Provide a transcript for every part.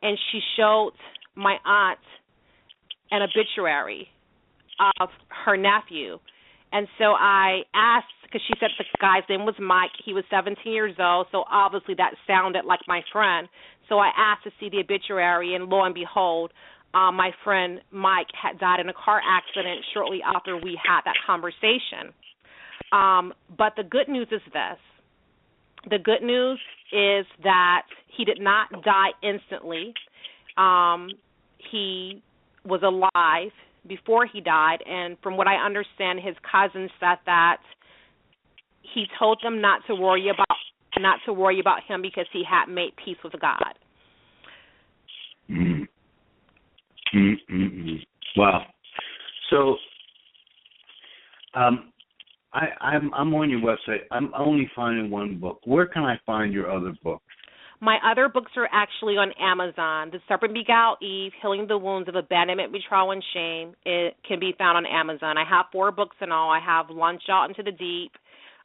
and she showed my aunt an obituary of her nephew. And so I asked, because she said the guy's name was Mike. He was 17 years old, so obviously that sounded like my friend. So I asked to see the obituary, and lo and behold, my friend Mike had died in a car accident shortly after we had that conversation. But the good news is this. The good news is that he did not die instantly. He was alive before he died, and from what I understand, his cousin said that he told them not to worry about him because he had made peace with God. Mm. Wow. So, I'm on your website. I'm only finding one book. Where can I find your other books? My other books are actually on Amazon. The Serpent Beguiled Eve, Healing the Wounds of Abandonment, Betrayal, and Shame. It can be found on Amazon. I have 4 books in all. I have Launch Out into the Deep,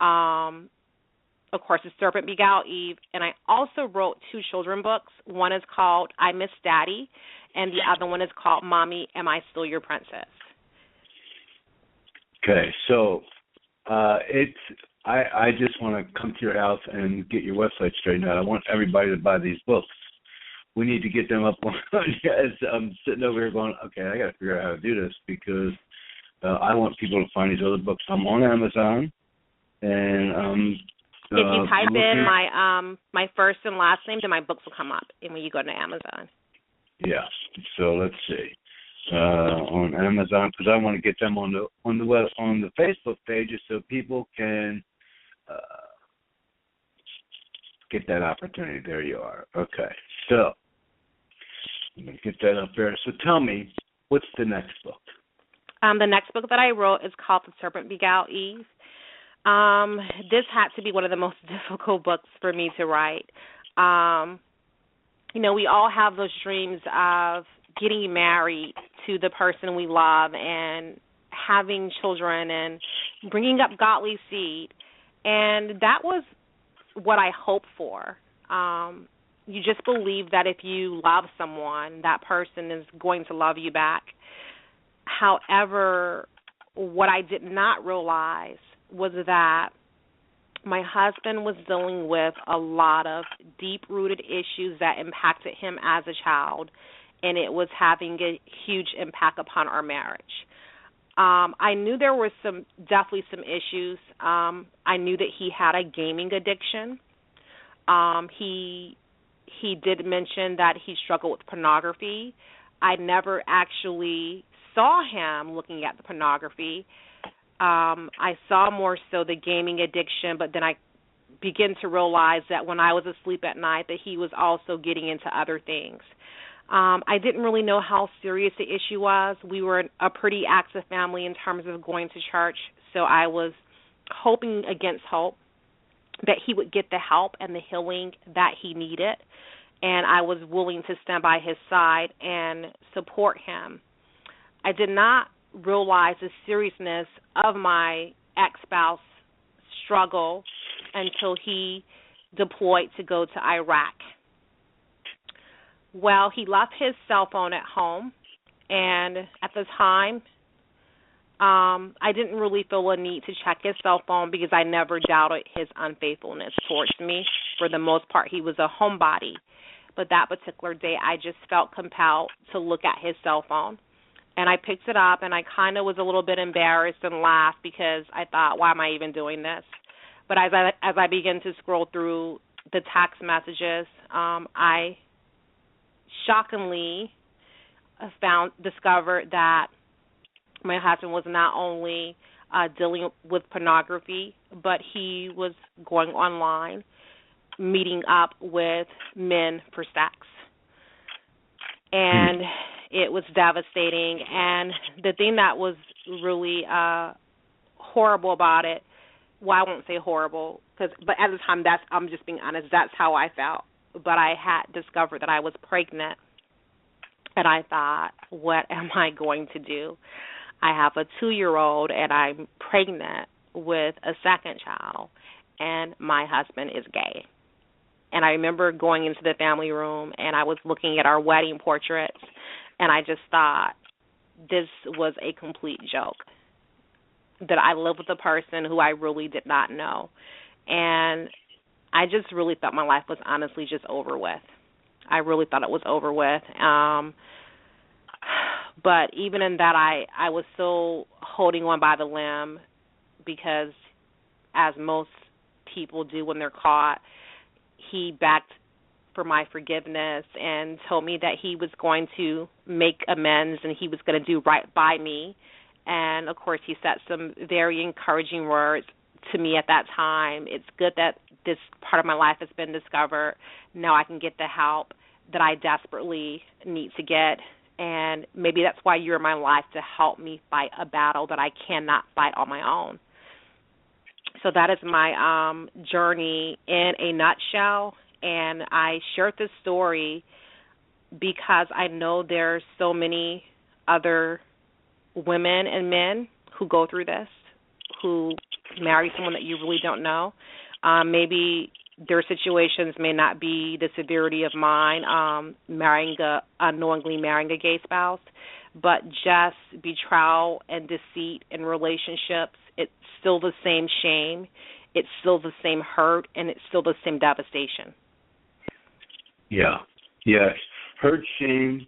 of course, The Serpent Beguiled Eve, and I also wrote 2 children books. One is called I Miss Daddy, and the other one is called Mommy, Am I Still Your Princess? Okay, so I just want to come to your house and get your website straightened out. I want everybody to buy these books. We need to get them up on. As I'm sitting over here going, okay, I got to figure out how to do this because I want people to find these other books. I'm on Amazon, and if you type in my first and last name, then my books will come up. And when you go to Amazon. Yeah. So let's see. On Amazon, because I want to get them on the Facebook pages so people can get that opportunity. There you are. Okay, so I'm going to get that up there. So tell me, what's the next book? The next book that I wrote is called The Serpent Beguiled Eve. This had to be one of the most difficult books for me to write. We all have those dreams of getting married to the person we love and having children and bringing up godly seed. And that was what I hoped for. You just believe that if you love someone, that person is going to love you back. However, what I did not realize was that my husband was dealing with a lot of deep-rooted issues that impacted him as a child, and it was having a huge impact upon our marriage. I knew there were definitely some issues. I knew that he had a gaming addiction. He did mention that he struggled with pornography. I never actually saw him looking at the pornography. I saw more so the gaming addiction, but then I began to realize that when I was asleep at night that he was also getting into other things. I didn't really know how serious the issue was. We were a pretty active family in terms of going to church, so I was hoping against hope that he would get the help and the healing that he needed, and I was willing to stand by his side and support him. I did not realize the seriousness of my ex-spouse struggle until he deployed to go to Iraq. Well, he left his cell phone at home, and at the time, I didn't really feel a need to check his cell phone because I never doubted his unfaithfulness towards me. For the most part, he was a homebody. But that particular day, I just felt compelled to look at his cell phone. And I picked it up, and I kind of was a little bit embarrassed and laughed because I thought, why am I even doing this? But as I began to scroll through the text messages, I shockingly discovered that my husband was not only dealing with pornography, but he was going online, meeting up with men for sex. And it was devastating. And the thing that was really horrible about it, well, I won't say horrible, but at the time, I'm just being honest, that's how I felt. But I had discovered that I was pregnant, and I thought, what am I going to do? I have a 2-year-old, and I'm pregnant with a second child, and my husband is gay. And I remember going into the family room, and I was looking at our wedding portraits, and I just thought this was a complete joke, that I lived with a person who I really did not know. And I just really thought my life was honestly just over with. I really thought it was over with. But even in that, I was still holding on by the limb, because as most people do when they're caught, he begged for my forgiveness and told me that he was going to make amends and he was going to do right by me. And, of course, he said some very encouraging words to me at that time. It's good that this part of my life has been discovered. Now I can get the help that I desperately need to get. And maybe that's why you're in my life, to help me fight a battle that I cannot fight on my own. So that is my journey in a nutshell. And I shared this story because I know there's so many other women and men who go through this, who marry someone that you really don't know. Maybe their situations may not be the severity of mine, unknowingly marrying a gay spouse, but just betrayal and deceit in relationships. It's still the same shame, it's still the same hurt, and it's still the same devastation. Yeah, yes, hurt, shame,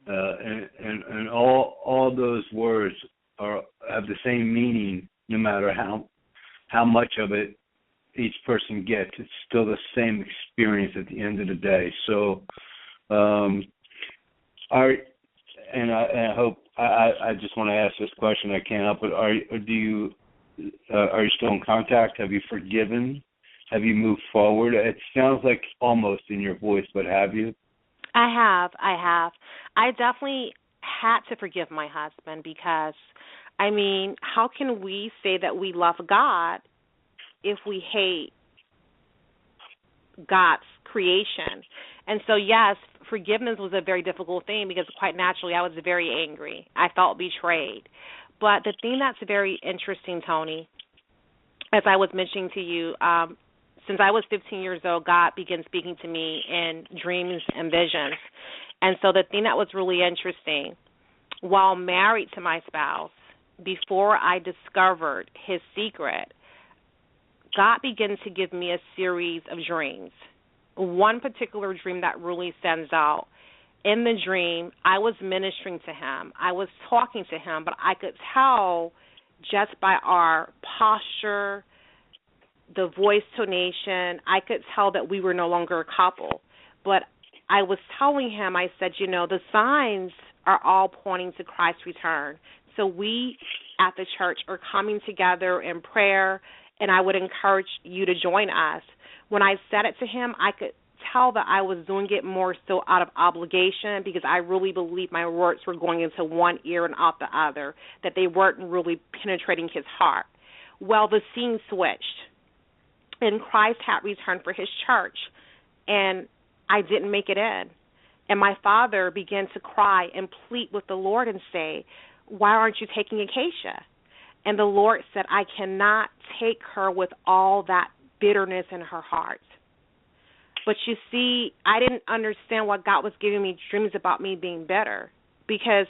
and all those words have the same meaning, no matter how much of it each person gets. It's still the same experience at the end of the day. So, I hope I just want to ask this question. I can't help it. Are you still in contact? Have you forgiven? Have you moved forward? It sounds like almost in your voice, but have you? I have. I definitely had to forgive my husband, because, I mean, how can we say that we love God if we hate God's creation? And so, yes, forgiveness was a very difficult thing, because quite naturally I was very angry. I felt betrayed. But the thing that's very interesting, Tony, as I was mentioning to you, since I was 15 years old, God began speaking to me in dreams and visions. And so the thing that was really interesting, while married to my spouse, before I discovered his secret, God began to give me a series of dreams. One particular dream that really stands out. In the dream, I was ministering to him. I was talking to him, but I could tell just by our posture, the voice tonation, I could tell that we were no longer a couple. But I was telling him, I said, the signs are all pointing to Christ's return. So we at the church are coming together in prayer, and I would encourage you to join us. When I said it to him, I could tell that I was doing it more so out of obligation, because I really believe my words were going into one ear and out the other, that they weren't really penetrating his heart. Well, the scene switched, and Christ had returned for his church, and I didn't make it in. And my father began to cry and plead with the Lord and say, "Why aren't you taking Acacia?" And the Lord said, "I cannot take her with all that bitterness in her heart." But you see, I didn't understand why God was giving me dreams about me being bitter, because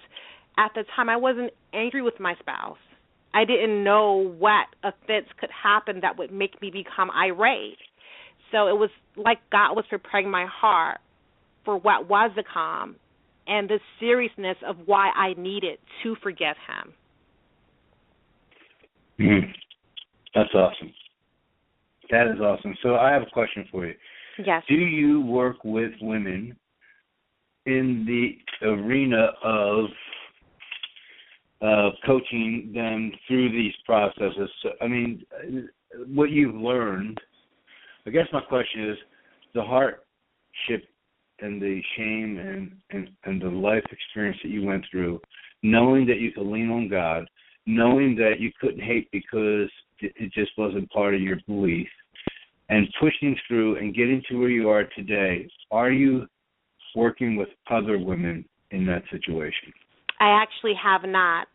at the time I wasn't angry with my spouse. I didn't know what offense could happen that would make me become irate. So it was like God was preparing my heart for what was to come and the seriousness of why I needed to forgive him. That's awesome. That is awesome. So I have a question for you. Yes. Do you work with women in the arena of coaching them through these processes? I mean, what you've learned, I guess my question is, the hardship and the shame and the life experience that you went through, knowing that you could lean on God, knowing that you couldn't hate because it just wasn't part of your belief, and pushing through and getting to where you are today, are you working with other women in that situation? I actually have not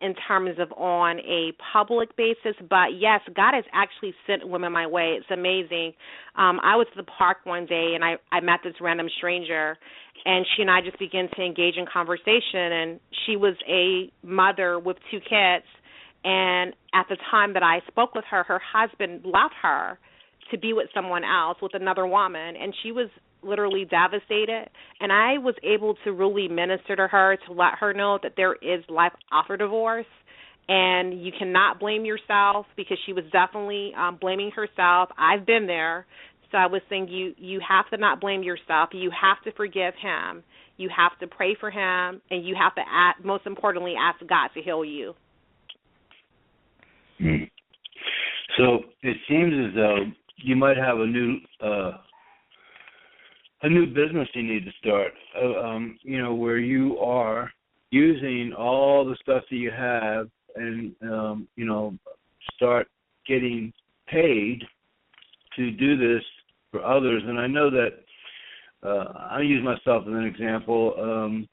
in terms of on a public basis, but yes, God has actually sent women my way. It's amazing. I was at the park one day, and I met this random stranger, and she and I just began to engage in conversation, and she was a mother with 2 kids, and at the time that I spoke with her, her husband left her to be with someone else, with another woman, and she was literally devastated, and I was able to really minister to her to let her know that there is life after divorce, and you cannot blame yourself, because she was definitely blaming herself. I've been there, so I was saying you have to not blame yourself. You have to forgive him. You have to pray for him, and you have to, most importantly, ask God to heal you. So it seems as though you might have a new business you need to start, where you are using all the stuff that you have and, start getting paid to do this for others. And I know that I use myself as an example.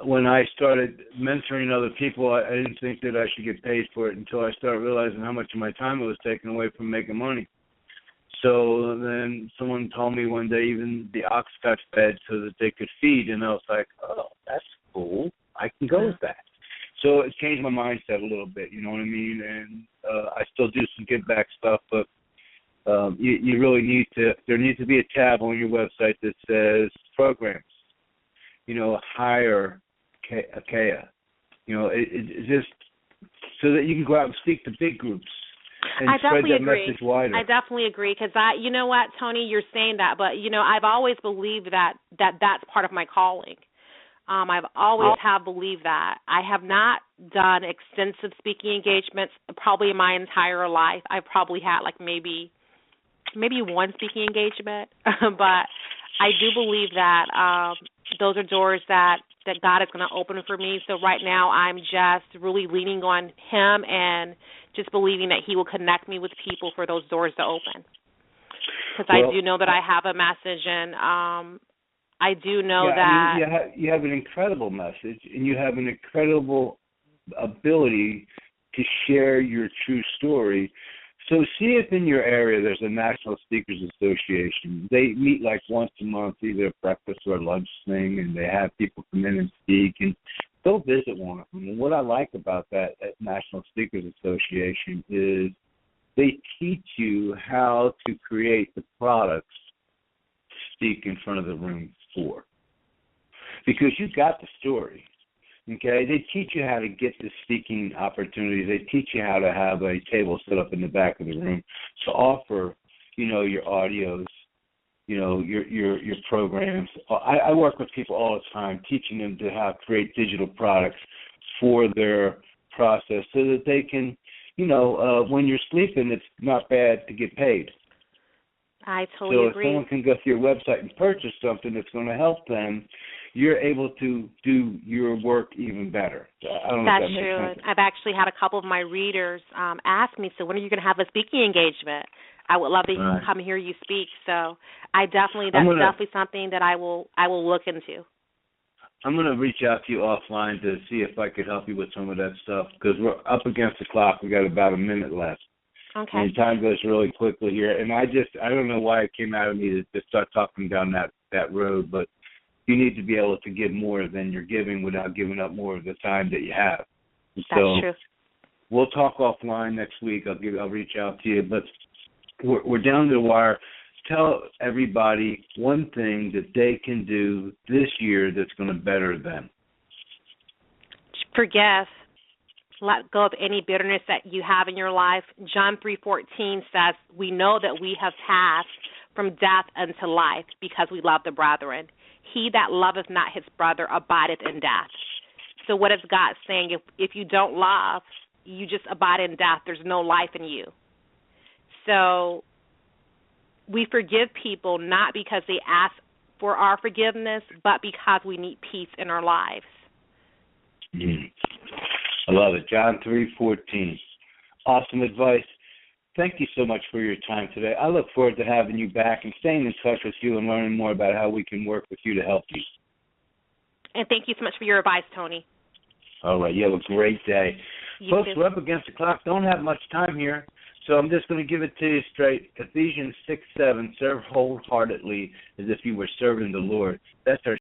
When I started mentoring other people, I didn't think that I should get paid for it until I started realizing how much of my time it was taken away from making money. So then someone told me one day even the ox got fed so that they could feed, and I was like, oh, that's cool. I can go with that. So it changed my mindset a little bit, you know what I mean? And I still do some give back stuff, but you really there needs to be a tab on your website that says programs, hire Acacia. It's just so that you can go out and speak to big groups. And I definitely spread that agree. message wider. I definitely agree, because you know what, Tony, you're saying that, but I've always believed that's part of my calling. I've always have believed that. I have not done extensive speaking engagements probably in my entire life. I've probably had like maybe one speaking engagement, but I do believe that those are doors that God is going to open for me. So right now I'm just really leaning on him and just believing that he will connect me with people for those doors to open. Because I do know that I have a message, and I do know that you have an incredible message, and you have an incredible ability to share your true story. So see if in your area there's a National Speakers Association. They meet like once a month, either a breakfast or a lunch thing, and they have people come in and speak. And go visit one of them. And what I like about that National Speakers Association is they teach you how to create the products to speak in front of the room for. Because you got the story. Okay, they teach you how to get the speaking opportunities. They teach you how to have a table set up in the back of the room to offer, your audios, your programs. I work with people all the time, teaching them to how to create digital products for their process so that they can, when you're sleeping, it's not bad to get paid. I totally agree. So if someone can go to your website and purchase something that's going to help them, you're able to do your work even better. I don't know if that makes true. sense. I've actually had a couple of my readers ask me, so when are you going to have a speaking engagement? I would love to come hear you speak. So that's definitely something that I will look into. I'm going to reach out to you offline to see if I could help you with some of that stuff, because we're up against the clock. We got about a minute left. Okay. And time goes really quickly here. And I don't know why it came out of me to start talking down that road, but you need to be able to give more than you're giving without giving up more of the time that you have. That's true. We'll talk offline next week. I'll reach out to you, but we're down to the wire. Tell everybody one thing that they can do this year that's going to better them. Forgive. Let go of any bitterness that you have in your life. John 3:14 says, we know that we have passed from death unto life because we love the brethren. He that loveth not his brother abideth in death. So what is God saying? If you don't love, you just abide in death. There's no life in you. So we forgive people not because they ask for our forgiveness, but because we need peace in our lives. I love it. John 3:14. Awesome advice. Thank you so much for your time today. I look forward to having you back and staying in touch with you and learning more about how we can work with you to help you. And thank you so much for your advice, Tony. All right. You have a great day. You Folks, too. we're up against the clock. Don't have much time here, so I'm just going to give it to you straight. Ephesians 6:7, serve wholeheartedly as if you were serving the Lord. That's our